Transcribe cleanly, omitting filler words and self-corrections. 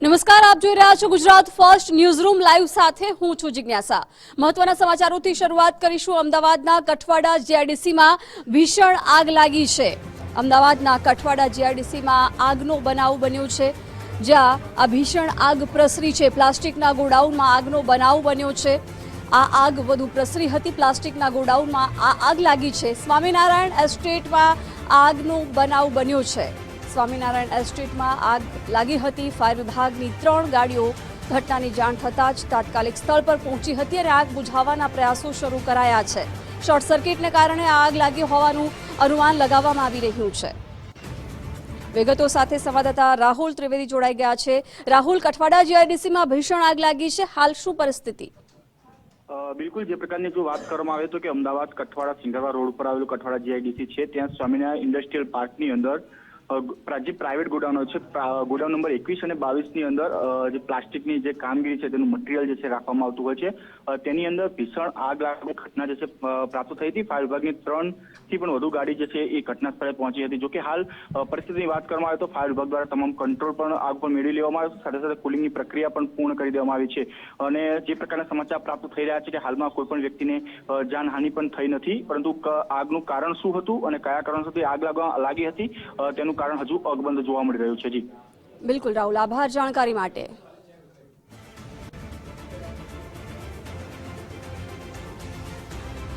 નમસ્કાર, આપ જોઈ રહ્યા છો ગુજરાત ફર્સ્ટ ન્યૂઝરૂમ લાઈવ સાથે હું છું જિજ્ઞાસા। મહત્વના સમાચારોથી શરૂઆત કરીશું। અમદાવાદના કઠવાડા જીઆઈડીસીમાં ભીષણ આગ લાગી છે। અમદાવાદના કઠવાડા જીઆઈડીસીમાં આગનો બનાવ બન્યો છે, જ્યાં આ ભીષણ આગ પ્રસરી છે। પ્લાસ્ટિકના ગોડાઉનમાં આગનો બનાવ બન્યો છે। આ આગ વધુ પ્રસરી હતી। પ્લાસ્ટિકના ગોડાઉનમાં આ આગ લાગી છે। સ્વામિનારાયણ એસ્ટેટમાં આગનો બનાવ બન્યો છે। સ્વામિનારાયણ એસ્ટેટમાં આગ લાગી હતી। ફાયર વિભાગની 3 ગાડીઓ ઘટનાની જાણ થતાં જ તાત્કાલિક સ્થળ પર પહોંચી હતી અને આગ બુઝાવવાના પ્રયાસો શરૂ કરાયા છે। શોર્ટ સર્કિટને કારણે આગ લાગી હોવાનું અનુમાન લગાવવામાં આવી રહ્યું છે। વિગતો સાથે સંવાદદાતા રાહુલ ત્રિવેદી જોડાઈ ગયા છે। રાહુલ, કઠવાડા જીઆઈડીસીમાં ભીષણ આગ લાગી છે, હાલ શું પરિસ્થિતિ? બિલકુલ, જે પ્રકારની જો વાત કરવામાં આવે તો કે અમદાવાદ કઠવાડા સિંગાવા રોડ પર આવેલું કઠવાડા જીઆઈડીસી છે, ત્યાં સ્વામિનારાયણ ઇન્ડસ્ટ્રીયલ પાર્કની અંદર જે પ્રાઇવેટ ગોડાઉનો છે, ગોડાઉન નંબર 21 અને 22 ની અંદર જે પ્લાસ્ટિકની જે કામગીરી છે તેનું મટીરિયલ જે છે રાખવામાં આવતું હોય છે, તેની અંદર ભીષણ આગ લાગવાની ઘટના જે છે પ્રાપ્ત થઈ હતી। ફાયર વિભાગની 3 થી પણ વધુ ગાડી જે છે એ ઘટના સ્થળે પહોંચી હતી। જોકે હાલ પરિસ્થિતિની વાત કરવામાં આવે તો ફાયર વિભાગ દ્વારા તમામ કંટ્રોલ પણ આગ પર મેળવી લેવામાં આવ્યો છે, સાથે સાથે કુલિંગની પ્રક્રિયા પણ પૂર્ણ કરી દેવામાં આવી છે। અને જે પ્રકારના સમાચાર પ્રાપ્ત થઈ રહ્યા છે કે હાલમાં કોઈ પણ વ્યક્તિને જાનહાનિ પણ થઈ નથી, પરંતુ આગનું કારણ શું હતું અને કયા કારણોસર આગ લાગી હતી તેનું કારણ હજુ અકબંધ જોવા મળી રહ્યું છે। જી બિલકુલ રાહુલ, આભાર જાણકારી માટે।